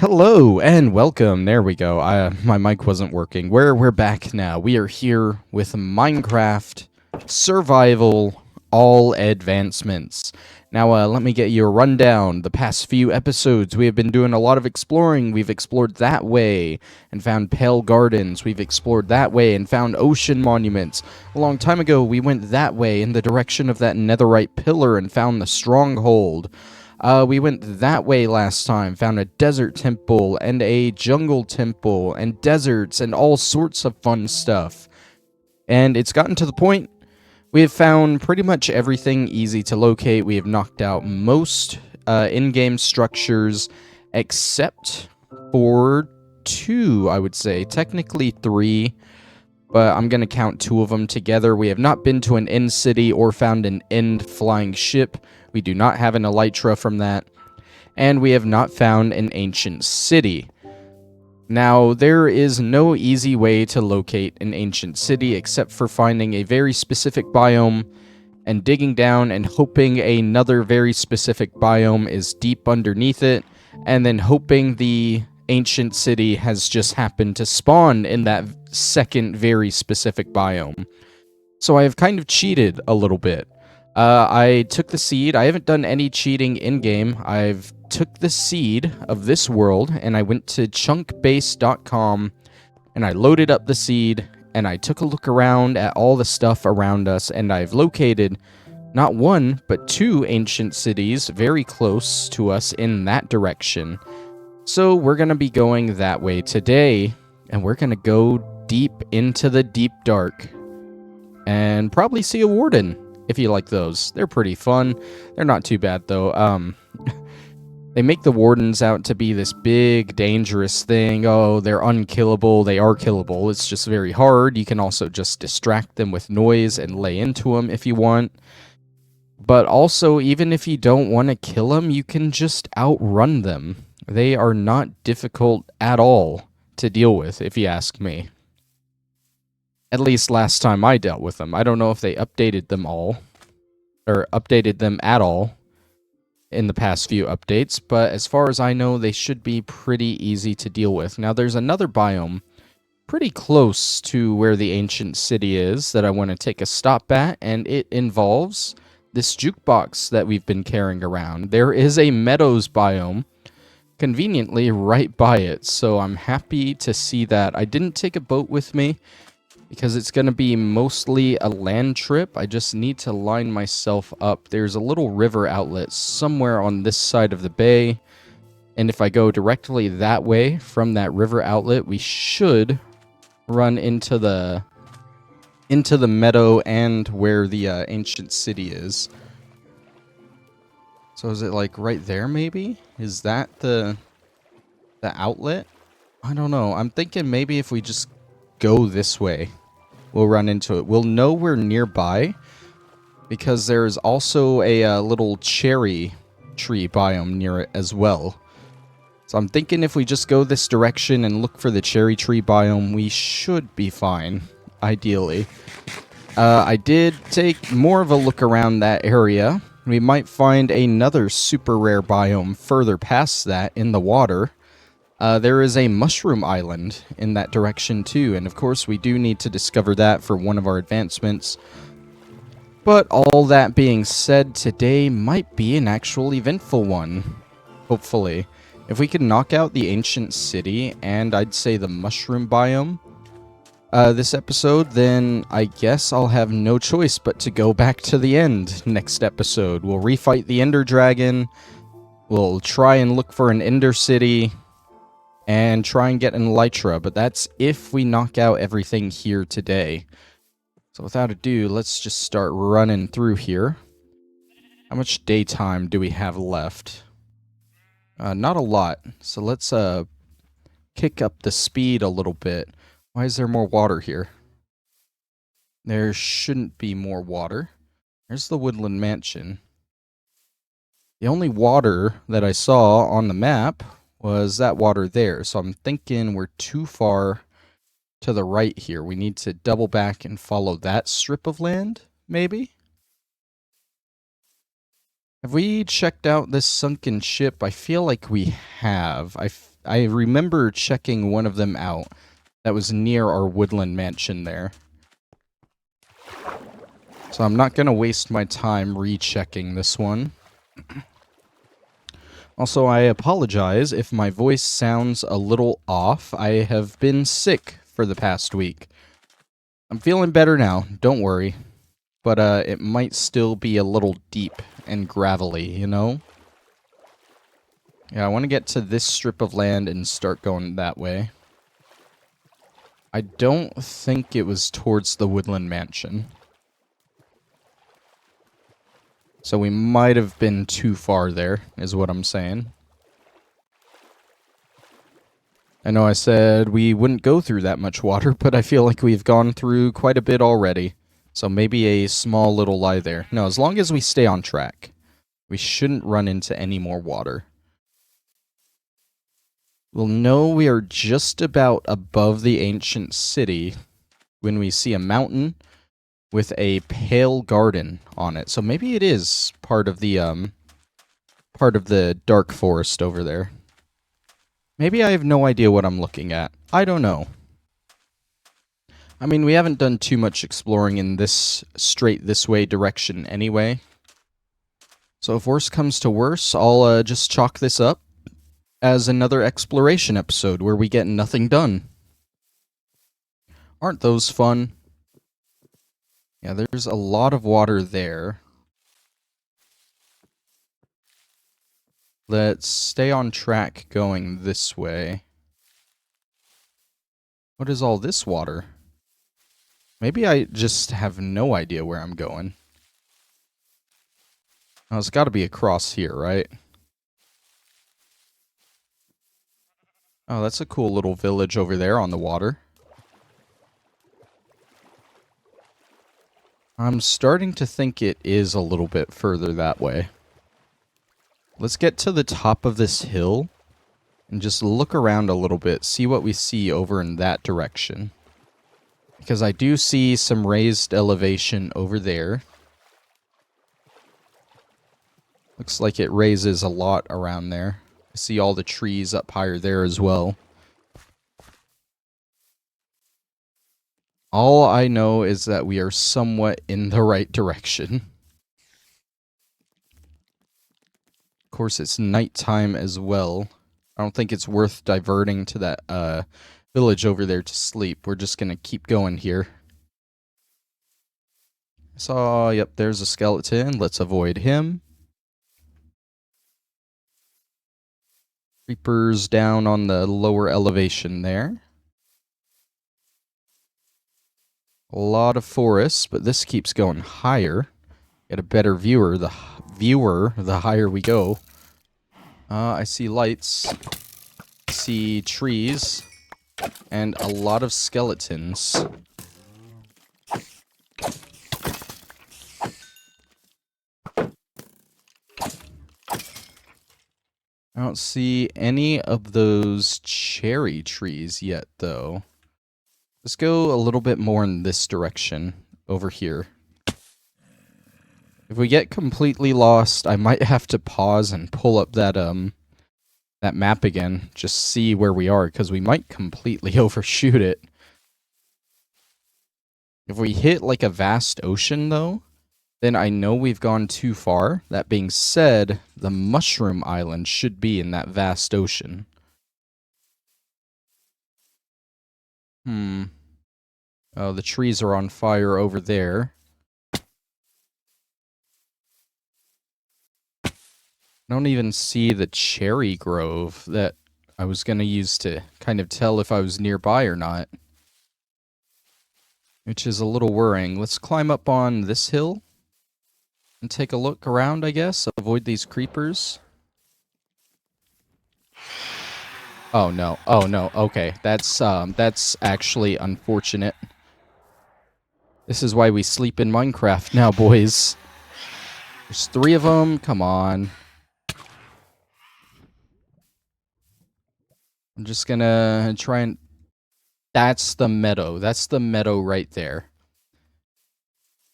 Hello and welcome. There we go. My mic wasn't working. We're back now. We are here with Minecraft Survival All Advancements. Now, let me get you a rundown. The past few episodes, we have been doing a lot of exploring. We've explored that way and found Pale Gardens. We've explored that way and found ocean monuments. A long time ago, we went that way in the direction of that netherite pillar and found the stronghold. We went that way last time, found a desert temple and a jungle temple and deserts and all sorts of fun stuff. And it's gotten to the point we have found pretty much everything easy to locate. We have knocked out most in-game structures except for two, I would say. Technically three, but I'm going to count two of them together. We have not been to an end city or found an end flying ship. We do not have an elytra from that. And we have not found an ancient city. Now, there is no easy way to locate an ancient city except for finding a very specific biome and digging down and hoping another very specific biome is deep underneath it, and then hoping the ancient city has just happened to spawn in that second very specific biome. So I have kind of cheated a little bit. I took the seed. I haven't done any cheating in-game. I've took the seed of this world, and I went to chunkbase.com, and I loaded up the seed, and I took a look around at all the stuff around us, and I've located not one, but two ancient cities very close to us in that direction. So we're going to be going that way today, and we're going to go deep into the deep dark, and probably see a warden. If you like those, they're pretty fun. They're not too bad, though. They make the wardens out to be this big, dangerous thing. Oh, they're unkillable. They are killable. It's just very hard. You can also just distract them with noise and lay into them if you want. But also, even if you don't want to kill them, you can just outrun them. They are not difficult at all to deal with, if you ask me. At least last time I dealt with them. I don't know if they updated them all, or updated them at all in the past few updates, but as far as I know, they should be pretty easy to deal with. Now, there's another biome pretty close to where the ancient city is that I want to take a stop at, and it involves this jukebox that we've been carrying around. There is a meadows biome conveniently right by it, so I'm happy to see that. I didn't take a boat with me, because it's going to be mostly a land trip. I just need to line myself up. There's a little river outlet somewhere on this side of the bay, and if I go directly that way from that river outlet, we should run into the meadow and where the ancient city is. So is it like right there maybe? Is that the outlet? I don't know. I'm thinking maybe if we just go this way, we'll run into it. We'll know we're nearby because there's also a little cherry tree biome near it as well. So I'm thinking if we just go this direction and look for the cherry tree biome, we should be fine, ideally. I did take more of a look around that area. We might find another super rare biome further past that in the water. There is a mushroom island in that direction too, and of course we do need to discover that for one of our advancements. But all that being said, today might be an actual eventful one, hopefully. If we can knock out the ancient city and I'd say the mushroom biome this episode, then I guess I'll have no choice but to go back to the end next episode. We'll refight the Ender Dragon, we'll try and look for an Ender City, and try and get an elytra, but that's if we knock out everything here today. So without ado, let's just start running through here. How much daytime do we have left? Not a lot, so let's kick up the speed a little bit. Why is there more water here? There shouldn't be more water. There's the woodland mansion. The only water that I saw on the map was that water there, so I'm thinking we're too far to the right here. We need to double back and follow that strip of land, maybe? Have we checked out this sunken ship? I feel like we have. I remember checking one of them out that was near our woodland mansion there. So I'm not going to waste my time rechecking this one. Also, I apologize if my voice sounds a little off. I have been sick for the past week. I'm feeling better now, don't worry. But it might still be a little deep and gravelly, you know? Yeah, I want to get to this strip of land and start going that way. I don't think it was towards the woodland mansion. So we might have been too far there, is what I'm saying. I know I said we wouldn't go through that much water, but I feel like we've gone through quite a bit already. So maybe a small little lie there. No, as long as we stay on track, we shouldn't run into any more water. We'll know we are just about above the ancient city when we see a mountain with a pale garden on it. So maybe it is part of the dark forest over there. Maybe I have no idea what I'm looking at. I don't know. I mean, we haven't done too much exploring in this straight this way direction anyway. So if worse comes to worse, I'll just chalk this up as another exploration episode where we get nothing done. Aren't those fun? Yeah, there's a lot of water there. Let's stay on track going this way. What is all this water? Maybe I just have no idea where I'm going. Oh, it's got to be across here, right? Oh, that's a cool little village over there on the water. I'm starting to think it is a little bit further that way. Let's get to the top of this hill and just look around a little bit, see what we see over in that direction. Because I do see some raised elevation over there. Looks like it raises a lot around there. I see all the trees up higher there as well. All I know is that we are somewhat in the right direction. Of course, it's nighttime as well. I don't think it's worth diverting to that village over there to sleep. We're just going to keep going here. So, yep, there's a skeleton. Let's avoid him. Creepers down on the lower elevation there. A lot of forests, but this keeps going higher. Get a better viewer. The higher we go. I see lights. I see trees. And a lot of skeletons. I don't see any of those cherry trees yet, though. Let's go a little bit more in this direction, over here. If we get completely lost, I might have to pause and pull up that map again, just see where we are, because we might completely overshoot it. If we hit like a vast ocean, though, then I know we've gone too far. That being said, the Mushroom Island should be in that vast ocean. Oh, the trees are on fire over there. I don't even see the cherry grove that I was going to use to kind of tell if I was nearby or not. Which is a little worrying. Let's climb up on this hill and take a look around, I guess. Avoid these creepers. Oh no. Oh no. Okay. That's actually unfortunate. This is why we sleep in Minecraft now, boys. There's 3 of them. Come on. I'm just gonna try and... That's the meadow. That's the meadow right there.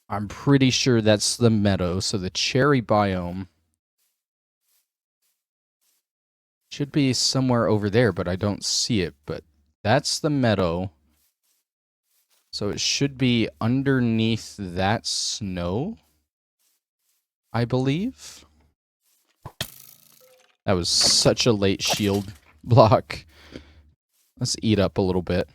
I'm pretty sure that's the meadow. So the cherry biome Should be somewhere over there, but I don't see it. But that's the meadow. So it should be underneath that snow, I believe. That was such a late shield block. Let's eat up a little bit.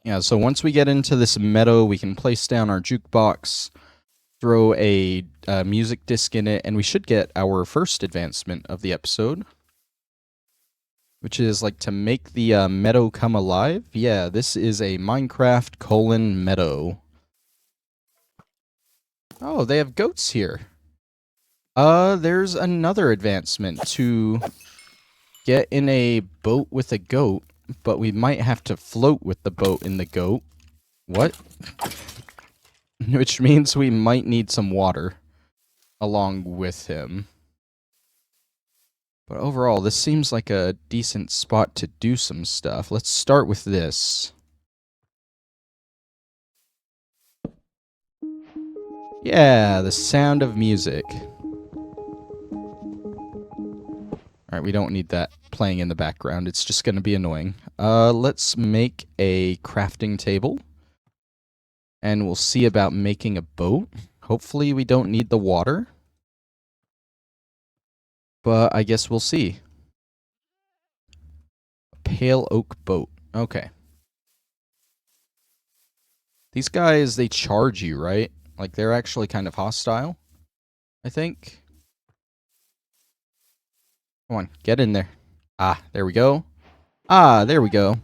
Yeah, so once we get into this meadow, we can place down our jukebox, throw a music disc in it, and we should get our first advancement of the episode, which is like to make the meadow come alive. Yeah, this is a Minecraft : meadow. Oh, they have goats here. There's another advancement to get in a boat with a goat, but we might have to float with the boat in the goat. What? Which means we might need some water along with him. But overall, this seems like a decent spot to do some stuff. Let's start with this. Yeah, the sound of music. Alright, we don't need that playing in the background. It's just going to be annoying. Let's make a crafting table. And we'll see about making a boat. Hopefully we don't need the water. But I guess we'll see. A pale oak boat. Okay. These guys, they charge you, right? Like, they're actually kind of hostile, I think. Come on, get in there. Ah, there we go. Ah, there we go.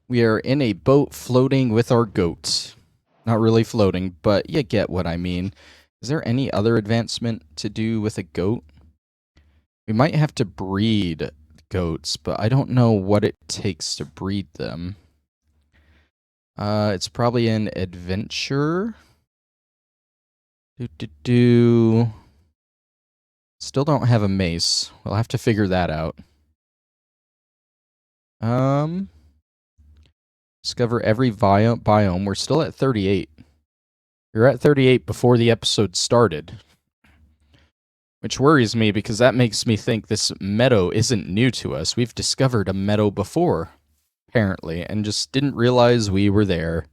We are in a boat floating with our goats. Not really floating, but you get what I mean. Is there any other advancement to do with a goat? We might have to breed goats, but I don't know what it takes to breed them. It's probably an adventure. Still don't have a mace. We'll have to figure that out. Discover every biome. We're still at 38. We were at 38 before the episode started. Which worries me because that makes me think this meadow isn't new to us. We've discovered a meadow before, apparently, and just didn't realize we were there.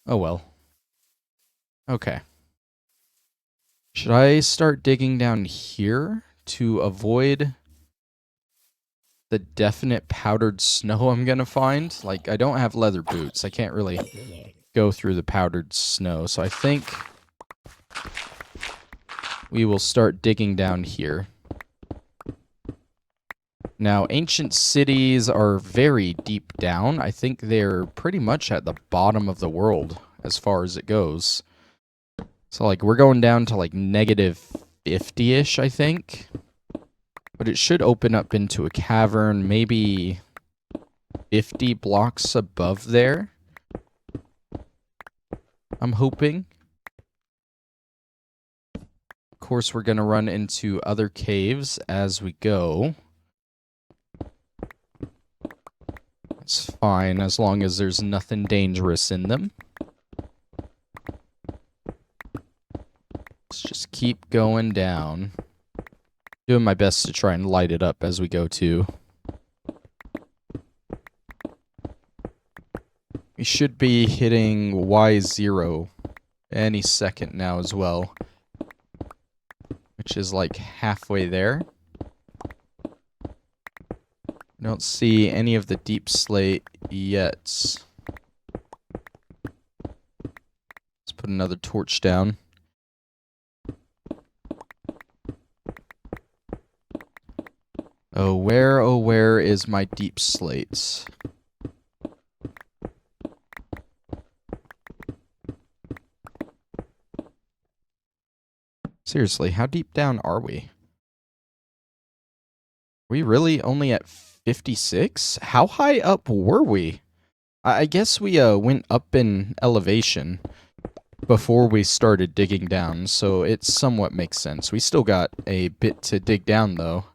Oh well. Okay. Should I start digging down here to avoid the definite powdered snow I'm gonna find? Like, I don't have leather boots. I can't really go through the powdered snow, so I think we will start digging down here. Now, ancient cities are very deep down. I think they're pretty much at the bottom of the world as far as it goes. So, like, we're going down to, like, negative 50-ish, I think. But it should open up into a cavern, maybe 50 blocks above there. I'm hoping. Of course, we're going to run into other caves as we go. It's fine as long as there's nothing dangerous in them. Let's just keep going down. Doing my best to try and light it up as we go too. We should be hitting Y0 any second now as well. Which is like halfway there. I don't see any of the deep slate yet. Let's put another torch down. Oh, where is my deep slate? Seriously, how deep down are we? Are we really only at 56? How high up were we? I guess we went up in elevation before we started digging down, so it somewhat makes sense. We still got a bit to dig down, though.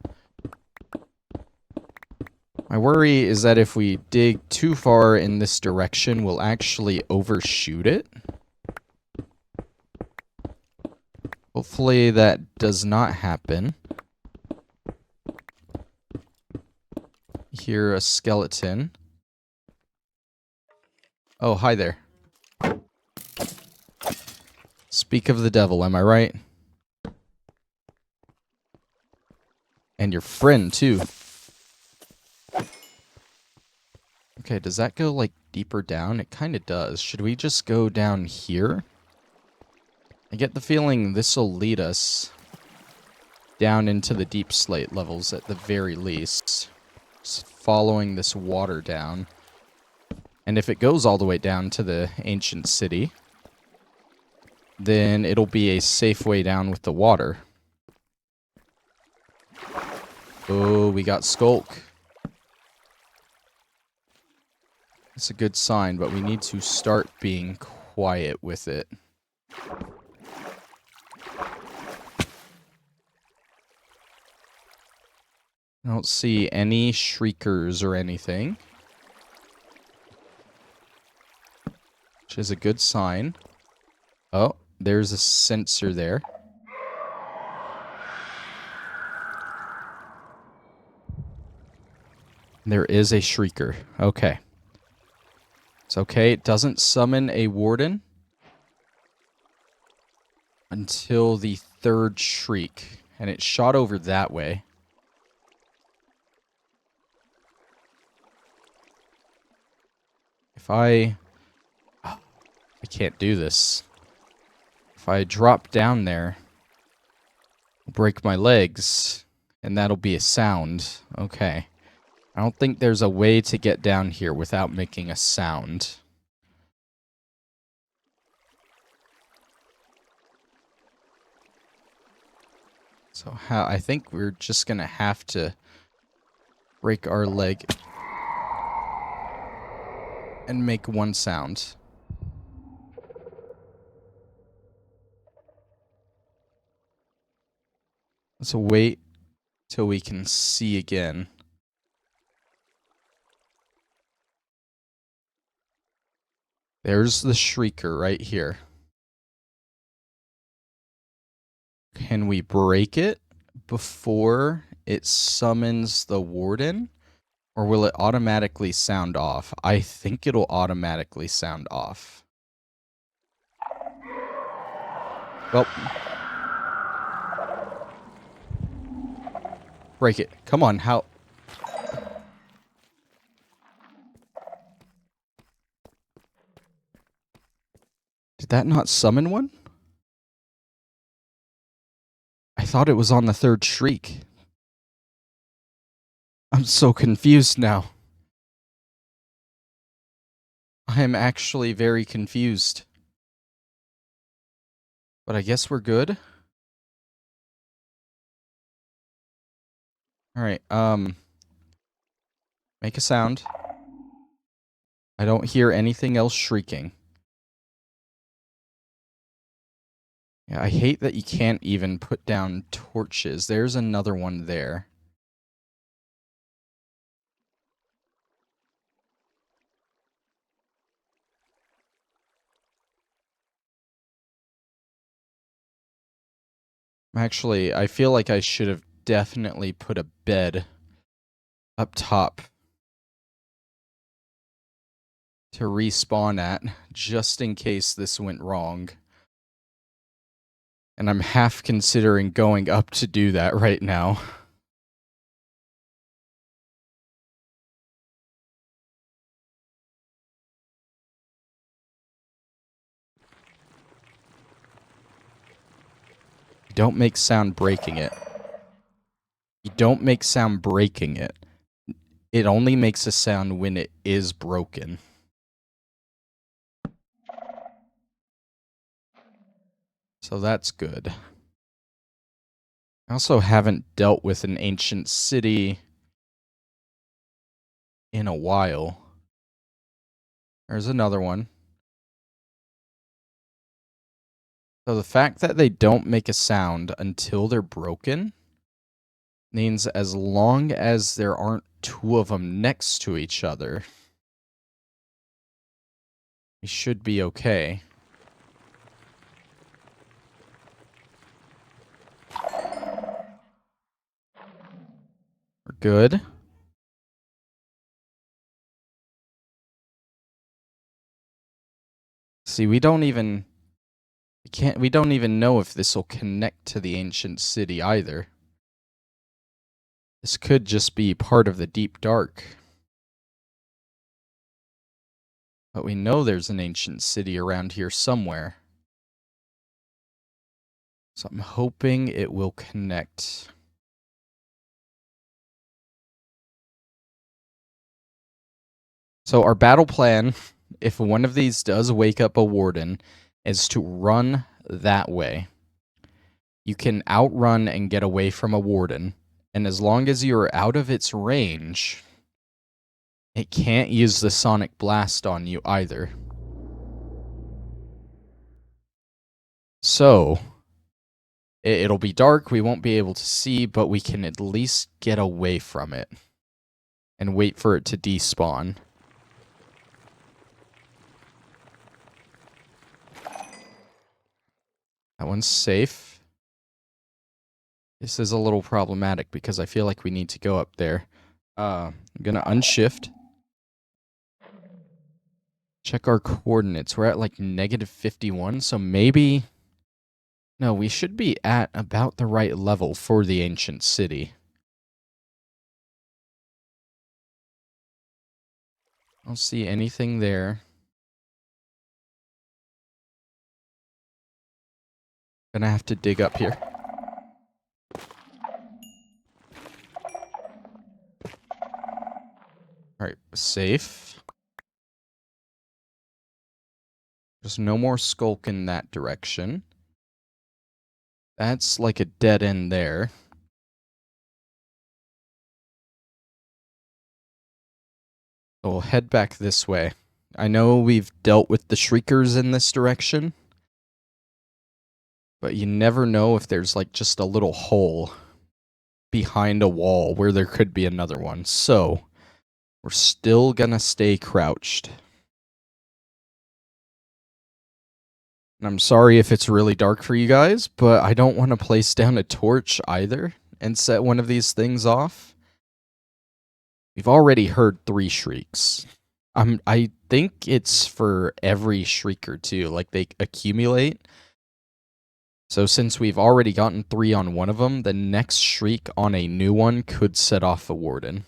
My worry is that if we dig too far in this direction, we'll actually overshoot it. Hopefully that does not happen. Hear a skeleton. Oh, hi there. Speak of the devil, am I right? And your friend, too. Okay, does that go, like, deeper down? It kind of does. Should we just go down here? I get the feeling this'll lead us down into the deep slate levels at the very least. Just following this water down. And if it goes all the way down to the ancient city, then it'll be a safe way down with the water. Oh, we got Skulk. It's a good sign, but we need to start being quiet with it. I don't see any shriekers or anything, which is a good sign. Oh, there's a sensor there. There is a shrieker. Okay. It's okay. It doesn't summon a warden until the third shriek. And it shot over that way. If I can't do this. If I drop down there, I'll break my legs, and that'll be a sound. Okay. I don't think there's a way to get down here without making a sound. So I think we're just gonna have to break our leg and make one sound. Let's wait till we can see again. There's the shrieker right here. Can we break it before it summons the warden? Or will it automatically sound off? I think it'll automatically sound off. Well. Break it. Come on, how? Did that not summon one? I thought it was on the third shriek. I'm so confused now. I am actually very confused. But I guess we're good. Alright, make a sound. I don't hear anything else shrieking. Yeah, I hate that you can't even put down torches. There's another one there. Actually, I feel like I should have definitely put a bed up top to respawn at, just in case this went wrong. And I'm half considering going up to do that right now. You don't make sound breaking it. You don't make sound breaking it. It only makes a sound when it is broken. So that's good. I also haven't dealt with an ancient city in a while. There's another one. So the fact that they don't make a sound until they're broken means as long as there aren't two of them next to each other, we should be okay. Good. See, we don't even know if this will connect to the ancient city either. This could just be part of the deep dark. But we know there's an ancient city around here somewhere. So I'm hoping it will connect. So our battle plan, if one of these does wake up a warden, is to run that way. You can outrun and get away from a warden, and as long as you're out of its range, it can't use the sonic blast on you either. So, it'll be dark, we won't be able to see, but we can at least get away from it and wait for it to despawn. That one's safe. This is a little problematic because I feel like we need to go up there. I'm gonna unshift. Check our coordinates. We're at like -51, so maybe... No, we should be at about the right level for the ancient city. I don't see anything there. Gonna have to dig up here. Alright, safe. There's no more skulk in that direction. That's like a dead end there. So we'll head back this way. I know we've dealt with the shriekers in this direction, but you never know if there's like just a little hole behind a wall where there could be another one. So we're still gonna stay crouched. And I'm sorry if it's really dark for you guys, but I don't want to place down a torch either and set one of these things off. We've already heard 3 shrieks. I think it's for every shrieker too, like they accumulate. So since we've already gotten 3 on one of them, the next shriek on a new one could set off a warden.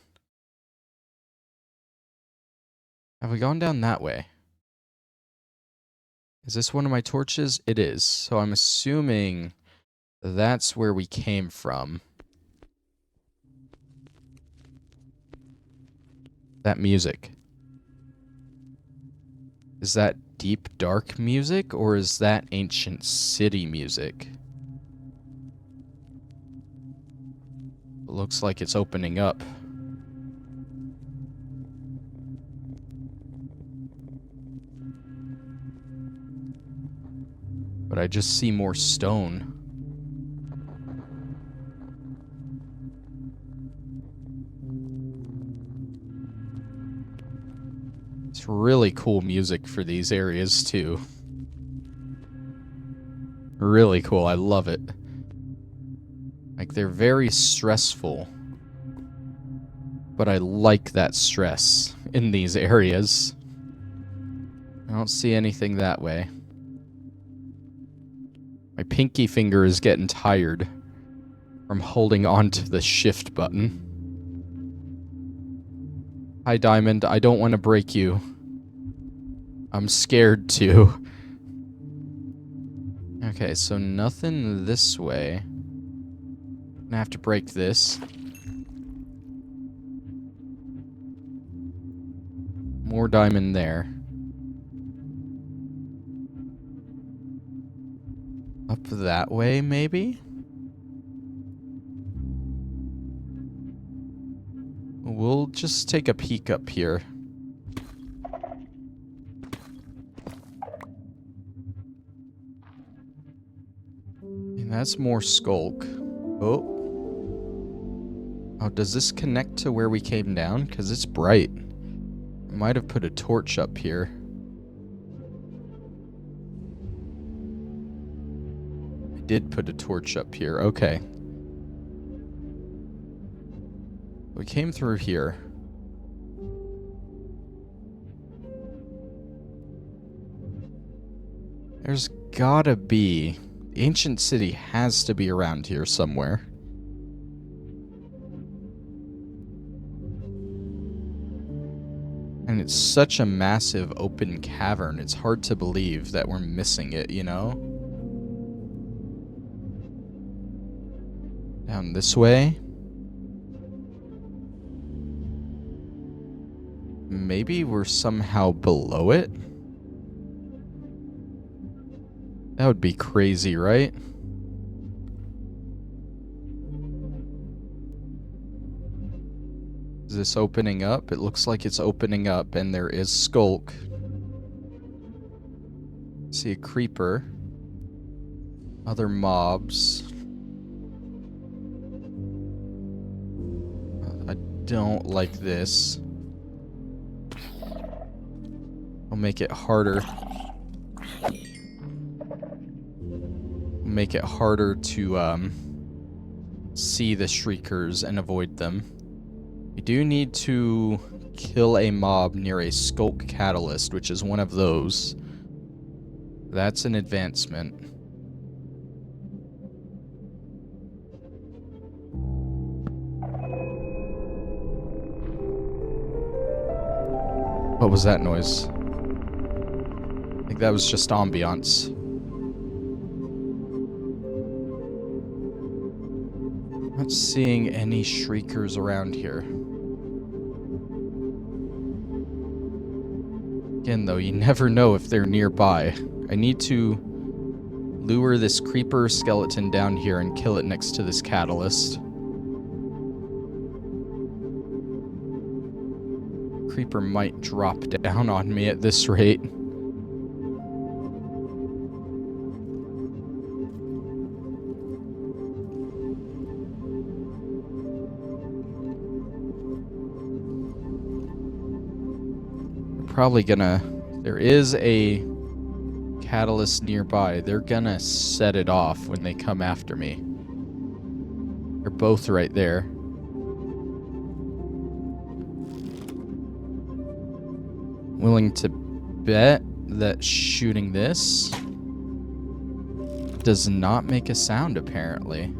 Have we gone down that way? Is this one of my torches? It is. So I'm assuming that's where we came from. That music. Is that deep, dark music, or is that ancient city music? It looks like it's opening up. But I just see more stone. It's really cool music for these areas, too. Really cool. I love it. Like, they're very stressful. But I like that stress in these areas. I don't see anything that way. My pinky finger is getting tired from holding onto the shift button. Hi, Diamond. I don't want to break you. I'm scared too. Okay, so nothing this way. I'm gonna have to break this. More diamond there. Up that way, maybe? We'll just take a peek up here. And that's more skulk. Oh. Oh, does this connect to where we came down? Because it's bright. I might have put a torch up here. I did put a torch up here. Okay. We came through here. There's gotta be... The ancient city has to be around here somewhere. And it's such a massive open cavern, it's hard to believe that we're missing it, you know? Down this way. Maybe we're somehow below it? That would be crazy, right? Is this opening up? It looks like it's opening up, and there is Skulk. See a creeper. Other mobs. I don't like this. I'll make it harder. Make it harder to see the shriekers and avoid them. You do need to kill a mob near a Skulk catalyst, which is one of those. That's an advancement. What was that noise? I think that was just ambiance. Not seeing any shriekers around here. Again, though, you never know if they're nearby. I need to lure this creeper skeleton down here and kill it next to this catalyst. Creeper might drop down on me at this rate. Probably gonna... There is a catalyst nearby. They're gonna set it off when they come after me. They're both right there. Willing to bet that shooting this does not make a sound, apparently.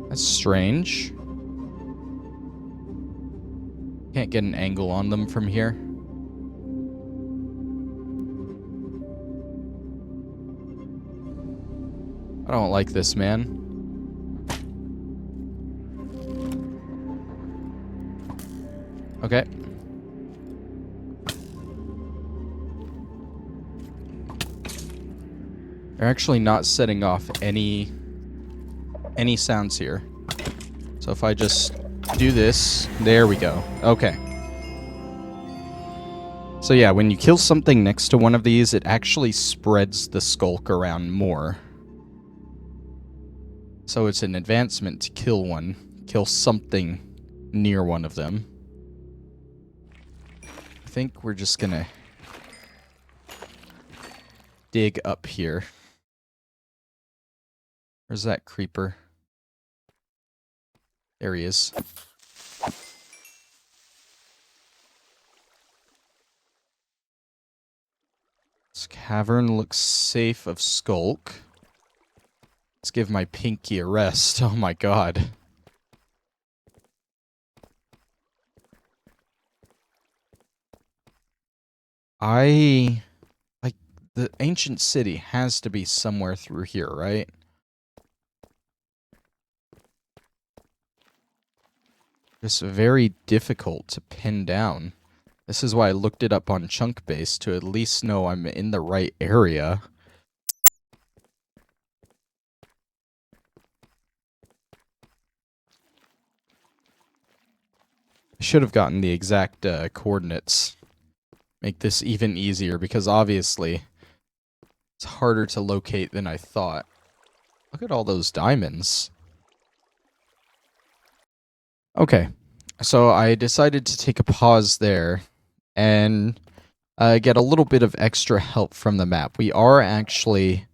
That's strange. Can't get an angle on them from here. I don't like this, man. Okay. They're actually not setting off any sounds here. So if I just do this, there we go. Okay. So yeah, when you kill something next to one of these, it actually spreads the Skulk around more. So it's an advancement to kill something near one of them. I think we're just gonna dig up here. Where's that creeper? There he is. This cavern looks safe of Skulk. Let's give my pinky a rest. Oh my god. Like, the ancient city has to be somewhere through here, right? Just very difficult to pin down. This is why I looked it up on Chunkbase to at least know I'm in the right area. I should have gotten the exact coordinates. Make this even easier, because obviously it's harder to locate than I thought. Look at all those diamonds. Okay, so I decided to take a pause there and get a little bit of extra help from the map. We are actually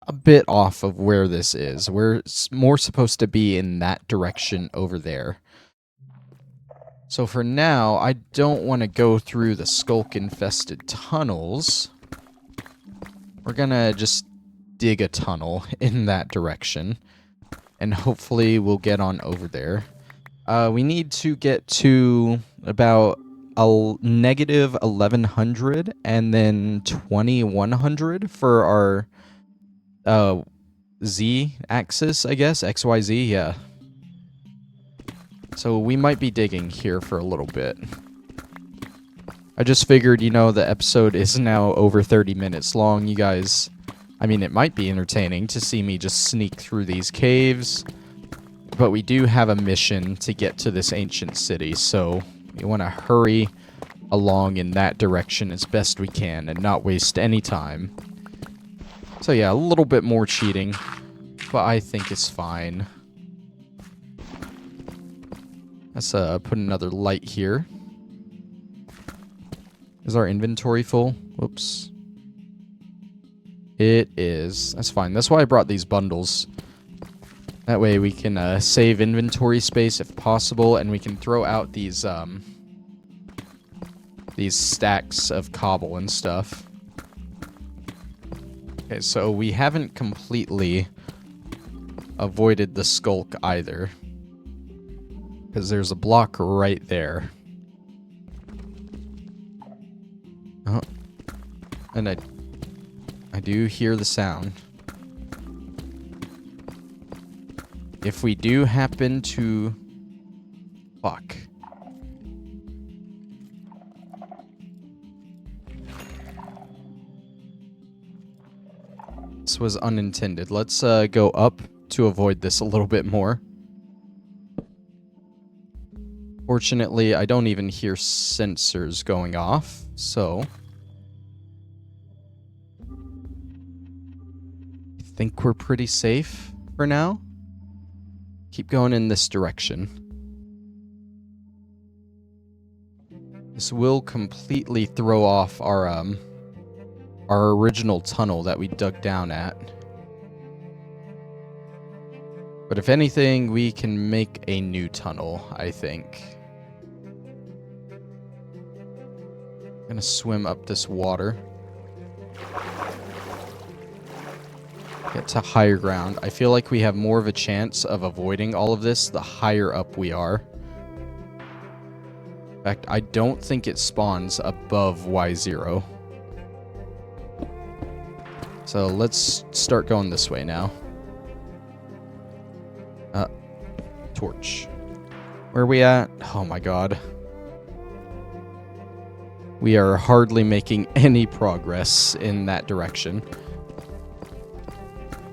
a bit off of where this is. We're more supposed to be in that direction over there. So for now, I don't want to go through the skulk-infested tunnels. We're gonna just dig a tunnel in that direction. And hopefully we'll get on over there. We need to get to about a negative 1100 and then 2100 for our Z axis, I guess. XYZ, yeah. So we might be digging here for a little bit. I just figured, you know, the episode is now over 30 minutes long. You guys, I mean, it might be entertaining to see me just sneak through these caves. But we do have a mission to get to this ancient city, so we want to hurry along in that direction as best we can and not waste any time. So yeah, a little bit more cheating, but I think it's fine. Let's put another light here. Is our inventory full? Whoops. It is. That's fine. That's why I brought these bundles. That way we can save inventory space if possible, and we can throw out these stacks of cobble and stuff. Okay, so we haven't completely avoided the skulk either, because there's a block right there. Oh, and I do hear the sound. If we do happen to... Fuck. This was unintended. Let's go up to avoid this a little bit more. Fortunately, I don't even hear sensors going off, so... I think we're pretty safe for now. Keep going in this direction. This will completely throw off our original tunnel that we dug down at. But if anything, we can make a new tunnel, I think. I'm gonna swim up this water. Get to higher ground. I feel like we have more of a chance of avoiding all of this the higher up we are. In fact, I don't think it spawns above Y0. So let's start going this way now. Torch. Where are we at? Oh my god. We are hardly making any progress in that direction.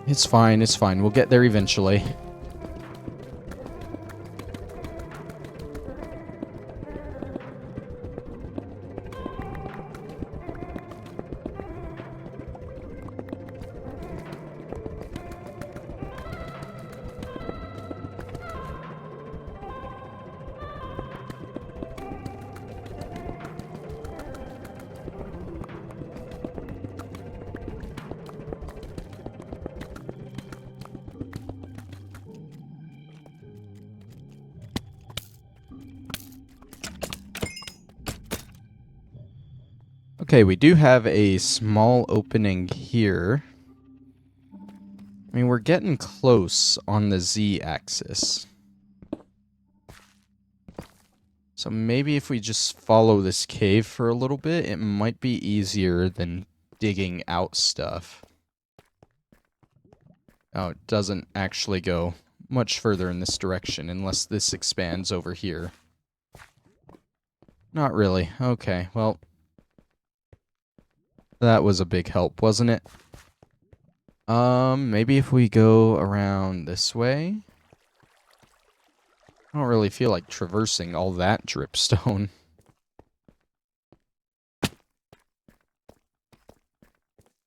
It's fine, it's fine. We'll get there eventually. Okay, we do have a small opening here. I mean, we're getting close on the Z-axis. So maybe if we just follow this cave for a little bit, it might be easier than digging out stuff. Oh, it doesn't actually go much further in this direction unless this expands over here. Not really. Okay, well... that was a big help, wasn't it? Maybe if we go around this way. I don't really feel like traversing all that dripstone.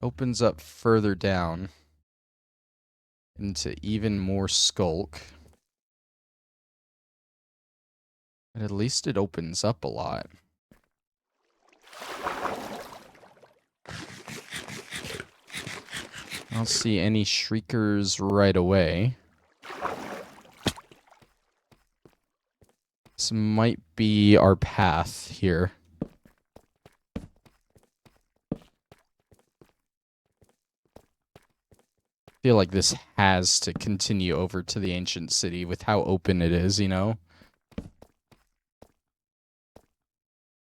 Opens up further down into even more skulk. But at least it opens up a lot. I don't see any shriekers right away. This might be our path here. I feel like this has to continue over to the ancient city with how open it is, you know?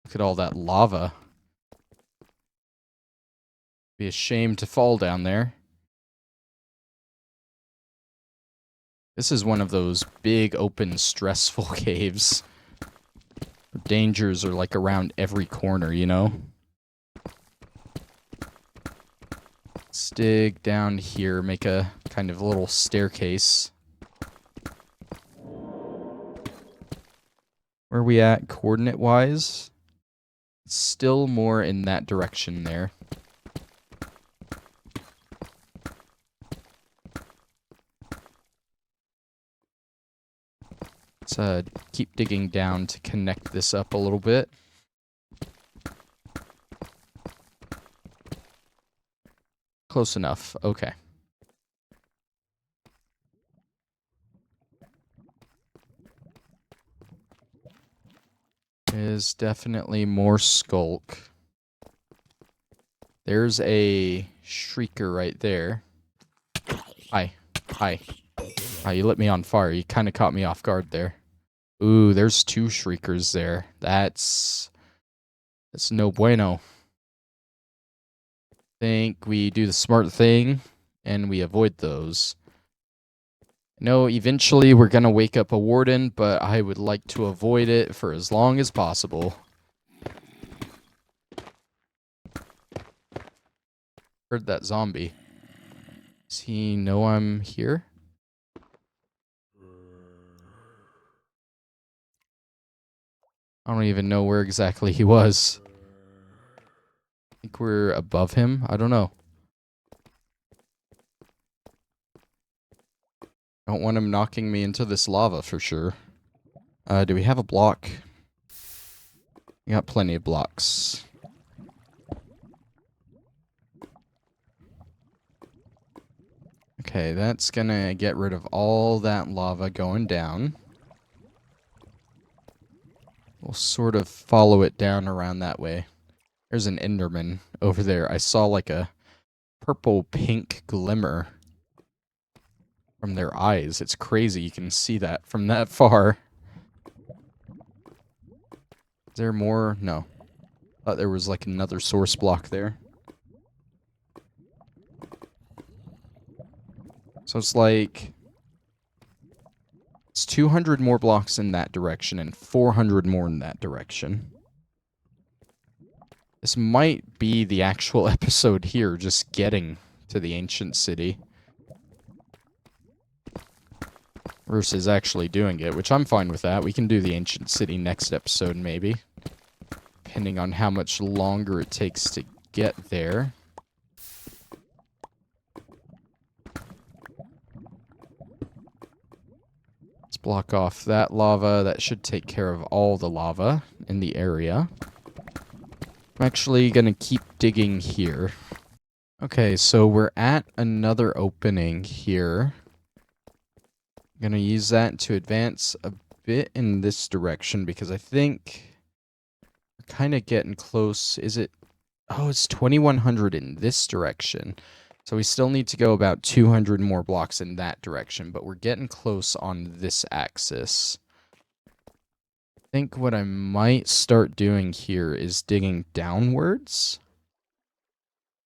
Look at all that lava. Be a shame to fall down there. This is one of those big, open, stressful caves. Dangers are like around every corner, you know? Let's dig down here, make a kind of little staircase. Where are we at coordinate-wise? Still more in that direction there. Let's keep digging down to connect this up a little bit. Close enough. Okay. Is definitely more skulk. There's a shrieker right there. Hi. Hi. Hi, you lit me on fire. You kind of caught me off guard there. Ooh, there's 2 shriekers there. That's no bueno. Think we do the smart thing and we avoid those. No, eventually we're gonna wake up a warden, but I would like to avoid it for as long as possible. Heard that zombie. Does he know I'm here? I don't even know where exactly he was. I think we're above him. I don't know. Don't want him knocking me into this lava for sure. Do we have a block? We got plenty of blocks. Okay, that's gonna get rid of all that lava going down. We'll sort of follow it down around that way. There's an Enderman over there. I saw like a purple-pink glimmer from their eyes. It's crazy. You can see that from that far. Is there more? No. Thought there was like another source block there. So it's like... It's 200 more blocks in that direction and 400 more in that direction. This might be the actual episode here, just getting to the ancient city. Versus actually doing it, which I'm fine with that. We can do the ancient city next episode, maybe. Depending on how much longer it takes to get there. Let's block off that lava. That should take care of all the lava in the area. I'm actually going to keep digging here. Okay, so we're at another opening here. I'm going to use that to advance a bit in this direction because I think we're kind of getting close. Is it? Oh, it's 2100 in this direction. So we still need to go about 200 more blocks in that direction, but we're getting close on this axis. I think what I might start doing here is digging downwards.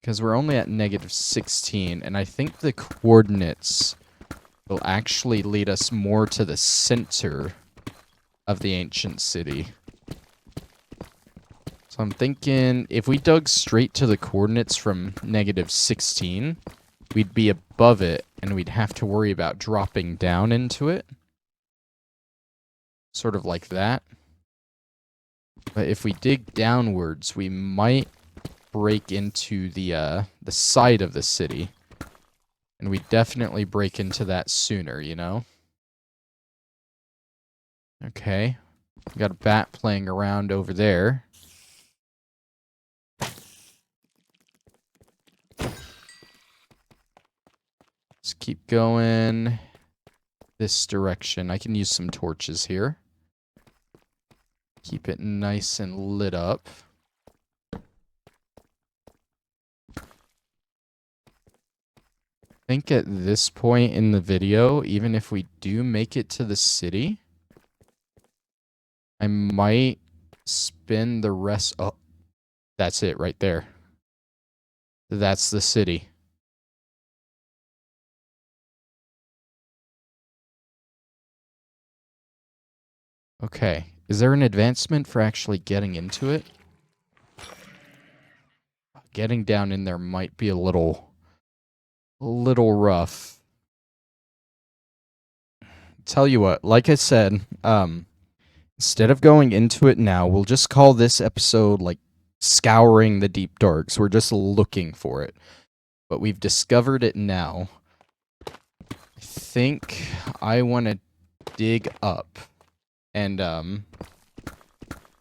Because we're only at -16, and I think the coordinates will actually lead us more to the center of the ancient city. So I'm thinking if we dug straight to the coordinates from -16, we'd be above it, and we'd have to worry about dropping down into it. Sort of like that. But if we dig downwards, we might break into the side of the city. And we definitely break into that sooner, you know? Okay. We got a bat playing around over there. Let's keep going this direction. I can use some torches here. Keep it nice and lit up. I think at this point in the video, even if we do make it to the city, I might spend the rest... Oh, that's it right there. That's the city. Okay. Is there an advancement for actually getting into it? Getting down in there might be a little rough. Tell you what, like I said, instead of going into it now, we'll just call this episode like Scouring the Deep Darks. We're just looking for it. But we've discovered it now. I think I want to dig up. And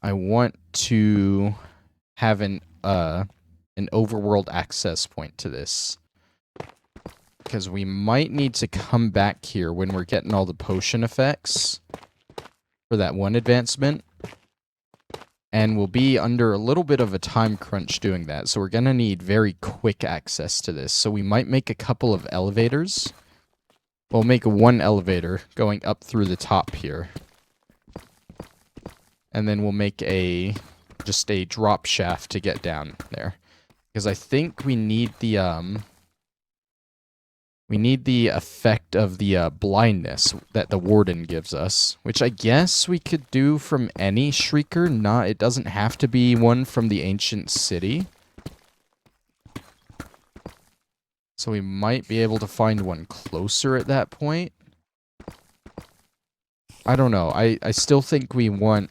I want to have an overworld access point to this. Because we might need to come back here when we're getting all the potion effects for that one advancement. And we'll be under a little bit of a time crunch doing that. So we're going to need very quick access to this. So we might make a couple of elevators. We'll make one elevator going up through the top here. And then we'll make just a drop shaft to get down there. Because I think we need the effect of the blindness that the warden gives us, which I guess we could do from any shrieker. It doesn't have to be one from the ancient city. So we might be able to find one closer at that point. I don't know. I still think we want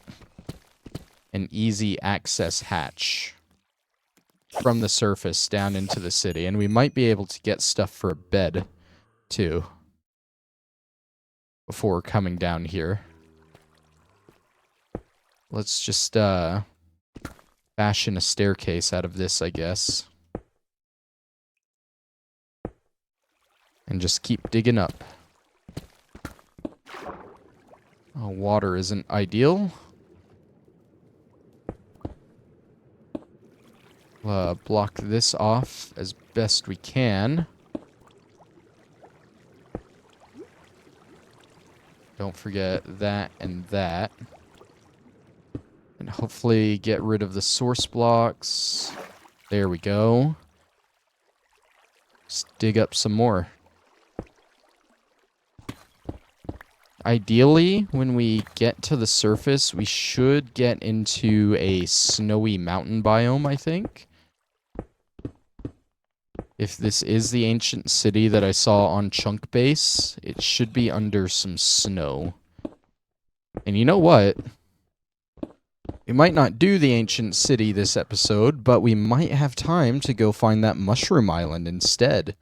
an easy access hatch from the surface down into the city. And we might be able to get stuff for a bed, too, before coming down here. Let's just fashion a staircase out of this, I guess. And just keep digging up. Oh, water isn't ideal. Block this off as best we can. Don't forget that and that. And hopefully get rid of the source blocks. There we go. Just dig up some more. Ideally, when we get to the surface, we should get into a snowy mountain biome, I think. If this is the ancient city that I saw on Chunk Base, it should be under some snow. And you know what? We might not do the ancient city this episode, but we might have time to go find that mushroom island instead.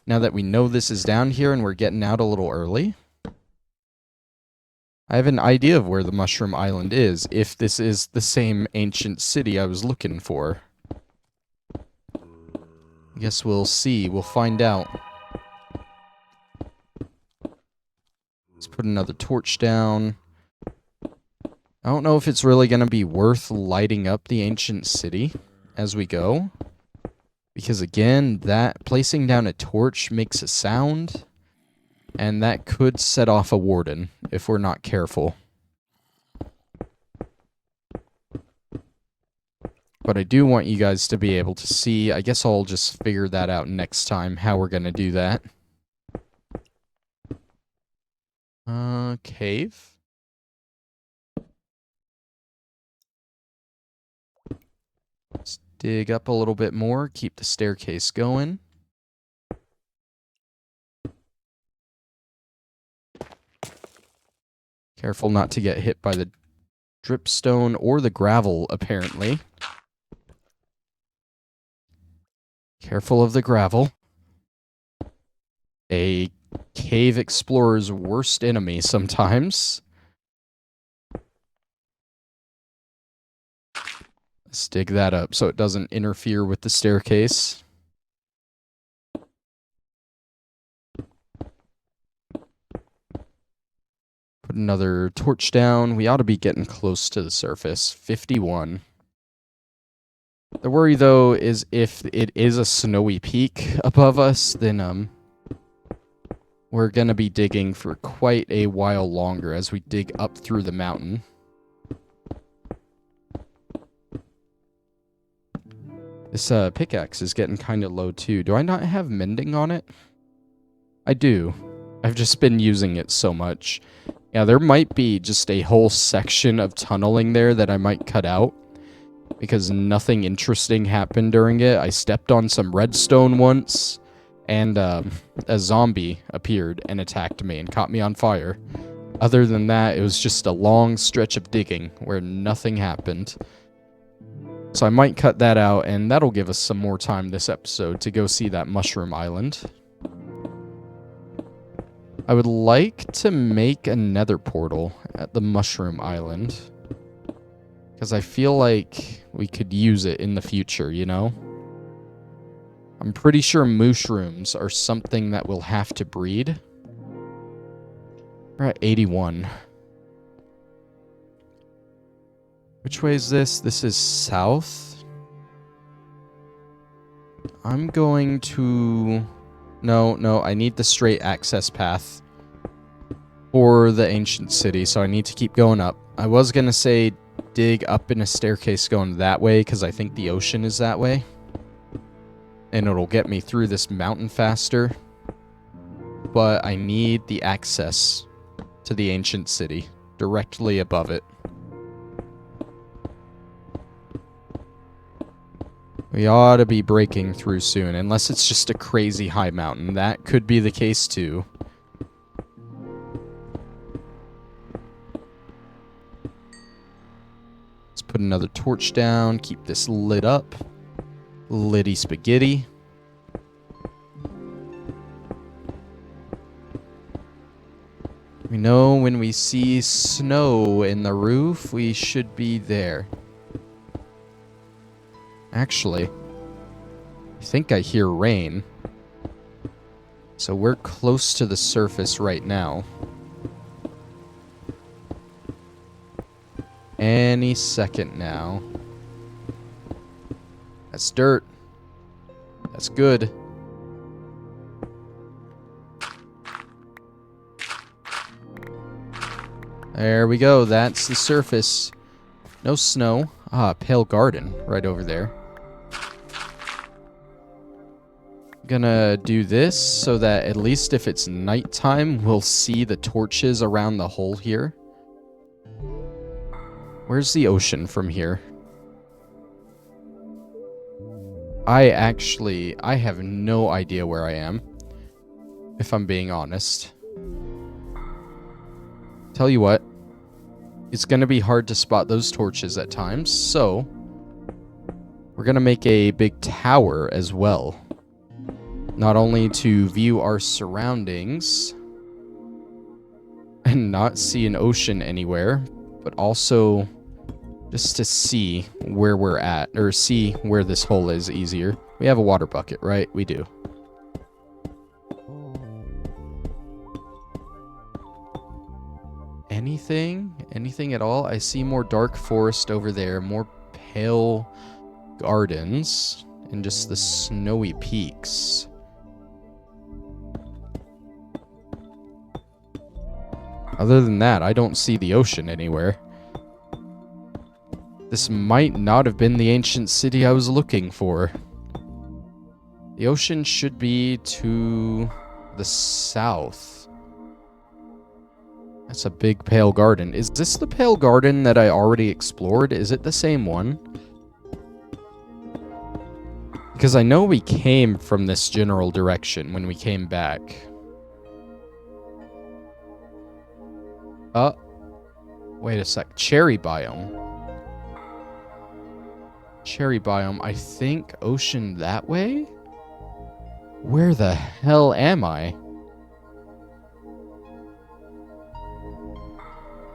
Now that we know this is down here and we're getting out a little early, I have an idea of where the mushroom island is, if this is the same ancient city I was looking for. I guess we'll see. We'll find out. Let's put another torch down. I don't know if it's really going to be worth lighting up the ancient city as we go. Because again, placing down a torch makes a sound. And that could set off a warden if we're not careful. But I do want you guys to be able to see. I guess I'll just figure that out next time, how we're going to do that. Cave. Let's dig up a little bit more, keep the staircase going. Careful not to get hit by the dripstone or the gravel, apparently. Careful of the gravel. A cave explorer's worst enemy sometimes. Let's dig that up so it doesn't interfere with the staircase. Put Put another torch down. We ought to be getting close to the surface. 51. The worry, though, is if it is a snowy peak above us, then, we're going to be digging for quite a while longer as we dig up through the mountain. This pickaxe is getting kind of low, too. Do I not have mending on it? I do. I've just been using it so much. Yeah, there might be just a whole section of tunneling there that I might cut out, because nothing interesting happened during it. I stepped on some redstone once, and a zombie appeared and attacked me and caught me on fire. Other than that, it was just a long stretch of digging where nothing happened. So I might cut that out, and that'll give us some more time this episode to go see that mushroom island. I would like to make a nether portal at the mushroom island, because I feel like we could use it in the future, you know? I'm pretty sure mushrooms are something that we'll have to breed. We're at 81. Which way is this? This is south. I'm going to... No, I need the straight access path for the ancient city, so I need to keep going up. I was going to say dig up in a staircase going that way, because I think the ocean is that way. And it'll get me through this mountain faster. But I need the access to the ancient city directly above it. We ought to be breaking through soon, unless it's just a crazy high mountain. That could be the case too. Let's put another torch down, keep this lit up. Liddy spaghetti. We know when we see snow in the roof, we should be there. Actually, I think I hear rain. So we're close to the surface right now. Any second now. That's dirt. That's good. There we go. That's the surface. No snow. Ah, pale garden right over there. Gonna do this so that at least if it's nighttime, we'll see the torches around the hole here. Where's the ocean from here? I have no idea where I am, if I'm being honest. Tell you what, it's gonna be hard to spot those torches at times, so we're gonna make a big tower as well. Not only to view our surroundings and not see an ocean anywhere, but also just to see where we're at, or see where this hole is easier. We have a water bucket, right? We do. Anything at all? I see more dark forest over there, more pale gardens, and just the snowy peaks. Other than that, I don't see the ocean anywhere. This might not have been the ancient city I was looking for. The ocean should be to the south. That's a big pale garden. Is this the pale garden that I already explored? Is it the same one? Because I know we came from this general direction when we came back. Wait a sec. Cherry biome. Cherry biome. I think ocean that way? Where the hell am I?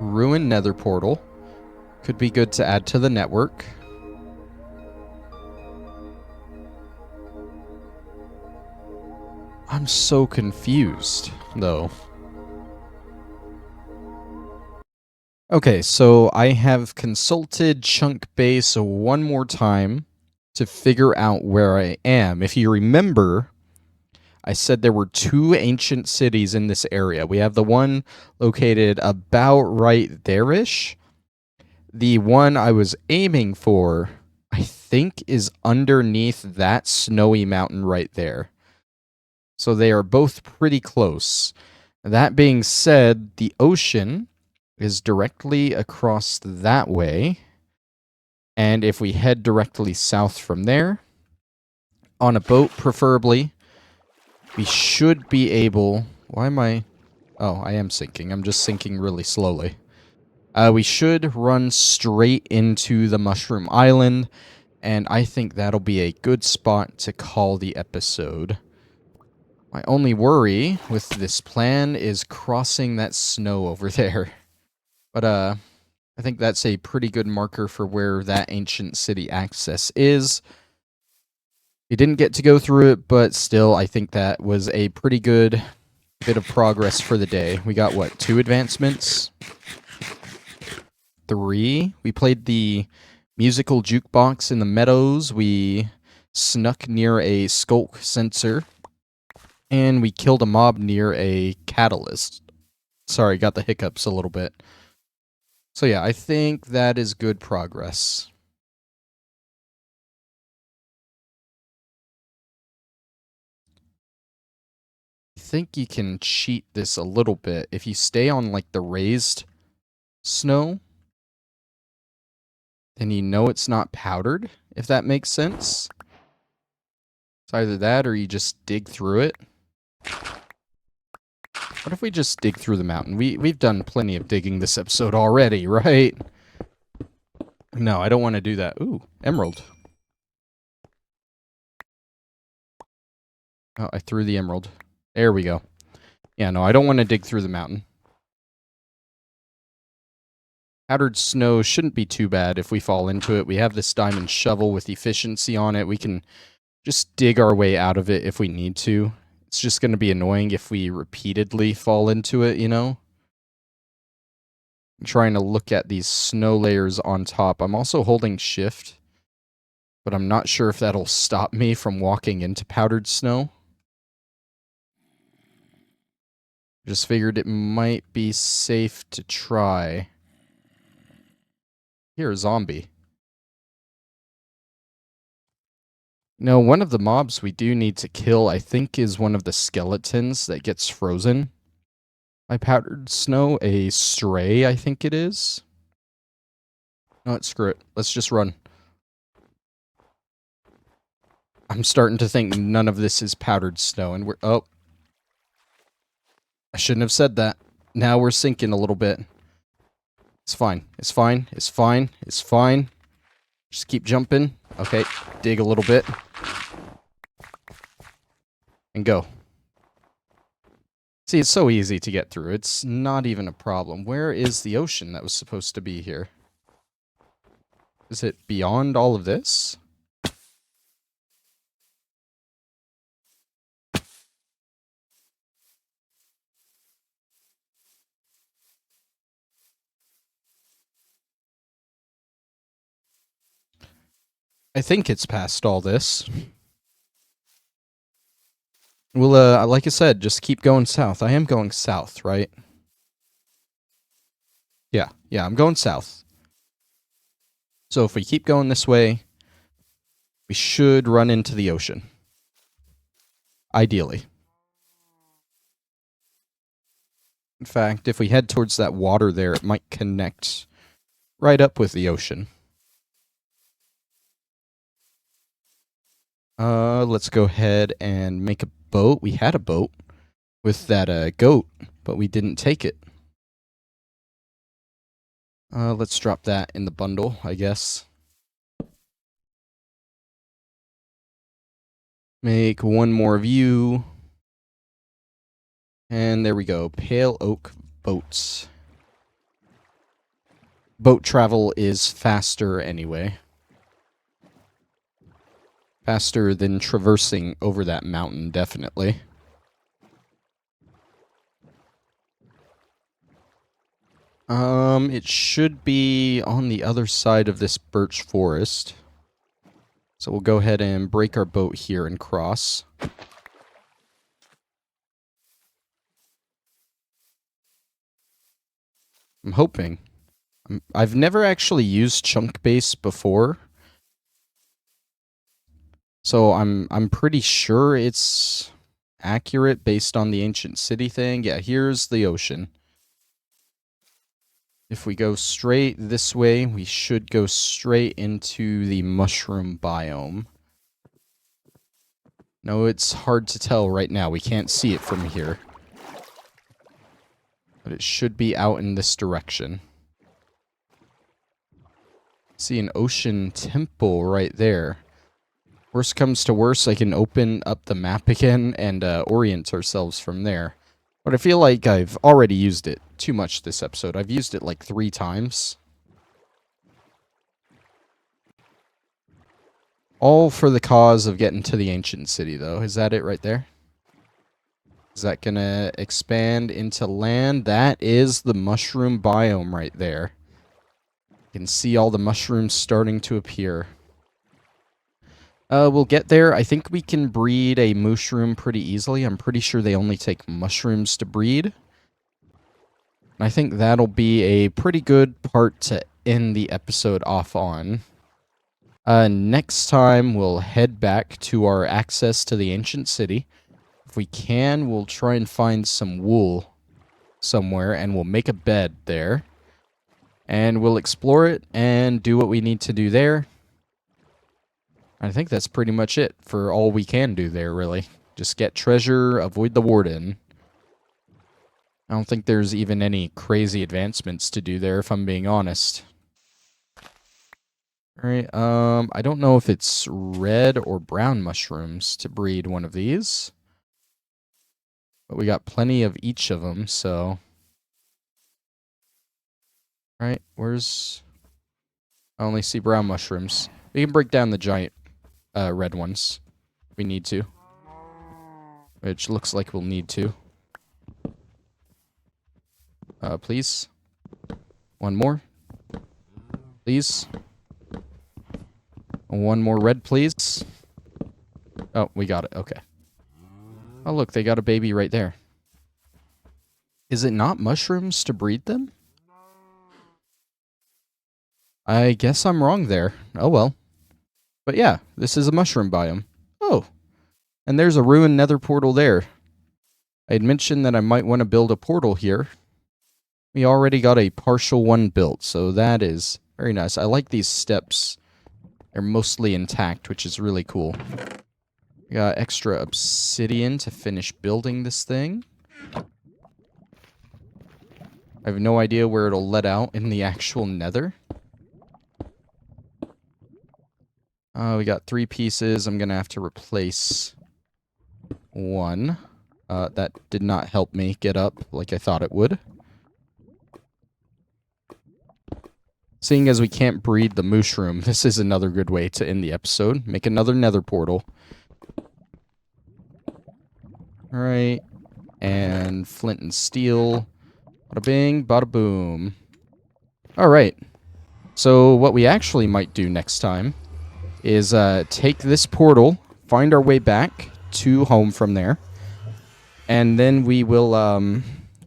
Ruined nether portal. Could be good to add to the network. I'm so confused, though. Okay, so I have consulted Chunk Base one more time to figure out where I am. If you remember, I said there were two ancient cities in this area. We have the one located about right there-ish. The one I was aiming for, I think, is underneath that snowy mountain right there. So they are both pretty close. That being said, the ocean is directly across that way. And if we head directly south from there, on a boat preferably, we should be able... Why am I... Oh, I am sinking. I'm just sinking really slowly. We should run straight into the Mushroom Island, and I think that'll be a good spot to call the episode. My only worry with this plan is crossing that snow over there. But, I think that's a pretty good marker for where that ancient city access is. We didn't get to go through it, but still, I think that was a pretty good bit of progress for the day. We got, what, 2 advancements? 3? We played the musical jukebox in the meadows. We snuck near a skulk sensor. And we killed a mob near a catalyst. Sorry, got the hiccups a little bit. So yeah, I think that is good progress. I think you can cheat this a little bit. If you stay on like the raised snow, then you know it's not powdered, if that makes sense. It's either that or you just dig through it. What if we just dig through the mountain? We've done plenty of digging this episode already, right? No, I don't want to do that. Ooh, emerald. Oh, I threw the emerald. There we go. Yeah, no, I don't want to dig through the mountain. Powdered snow shouldn't be too bad if we fall into it. We have this diamond shovel with efficiency on it. We can just dig our way out of it if we need to. It's just going to be annoying if we repeatedly fall into it, you know? I'm trying to look at these snow layers on top. I'm also holding shift, but I'm not sure if that'll stop me from walking into powdered snow. Just figured it might be safe to try. Here, a zombie. No, one of the mobs we do need to kill, I think, is one of the skeletons that gets frozen by powdered snow. A stray, I think it is. No, screw it. Let's just run. I'm starting to think none of this is powdered snow, and we're... Oh. I shouldn't have said that. Now we're sinking a little bit. It's fine. It's fine. It's fine. It's fine. Just keep jumping. Okay, dig a little bit. And go. See, it's so easy to get through. It's not even a problem. Where is the ocean that was supposed to be here? Is it beyond all of this? I think it's past all this. Well, like I said, just keep going south. I am going south, right? Yeah, I'm going south. So if we keep going this way, we should run into the ocean. Ideally. In fact, if we head towards that water there, it might connect right up with the ocean. Let's go ahead and make a boat. We had a boat with that goat, but we didn't take it. Let's drop that in the bundle, I guess. Make one more view. And there we go. Pale Oak Boats. Boat travel is faster anyway. Faster than traversing over that mountain, definitely. It should be on the other side of this birch forest. So we'll go ahead and break our boat here and cross. I'm hoping. I've never actually used chunk base before. So I'm pretty sure it's accurate based on the ancient city thing. Yeah, here's the ocean. If we go straight this way, we should go straight into the mushroom biome. No, it's hard to tell right now. We can't see it from here. But it should be out in this direction. See an ocean temple right there. Worst comes to worst, I can open up the map again and orient ourselves from there. But I feel like I've already used it too much this episode. I've used it like 3 times. All for the cause of getting to the ancient city, though. Is that it right there? Is that gonna expand into land? That is the mushroom biome right there. You can see all the mushrooms starting to appear. We'll get there. I think we can breed a mushroom pretty easily. I'm pretty sure they only take mushrooms to breed. And I think that'll be a pretty good part to end the episode off on. Next time, we'll head back to our access to the ancient city. If we can, we'll try and find some wool somewhere, and we'll make a bed there. And we'll explore it and do what we need to do there. I think that's pretty much it for all we can do there, really. Just get treasure, avoid the warden. I don't think there's even any crazy advancements to do there, if I'm being honest. Alright, I don't know if it's red or brown mushrooms to breed one of these. But we got plenty of each of them, so... Alright, where's... I only see brown mushrooms. We can break down the giant red ones. We need to. Which looks like we'll need to. Please. One more. Please. One more red, please. Oh, we got it. Okay. Oh, look, they got a baby right there. Is it not mushrooms to breed them? I guess I'm wrong there. Oh, well. But yeah, this is a mushroom biome. Oh. And there's a ruined nether portal there. I had mentioned that I might want to build a portal here. We already got a partial one built, so that is very nice. I like these steps. They're mostly intact, which is really cool. We got extra obsidian to finish building this thing. I have no idea where it'll let out in the actual nether. We got 3 pieces. I'm going to have to replace one. That did not help me get up like I thought it would. Seeing as we can't breed the mushroom, this is another good way to end the episode. Make another nether portal. Alright. And flint and steel. Bada bing, bada boom. Alright. So what we actually might do next time is take this portal, find our way back to home from there, and then we will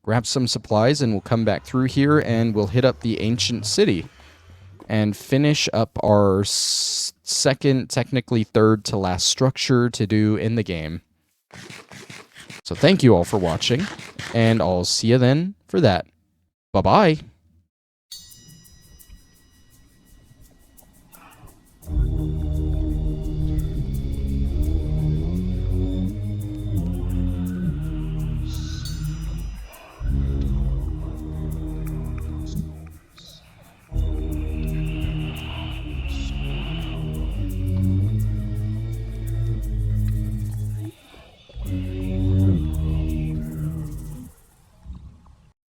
grab some supplies and we'll come back through here and we'll hit up the ancient city and finish up our second, technically third to last structure to do in the game. So thank you all for watching, and I'll see you then for that. Bye-bye.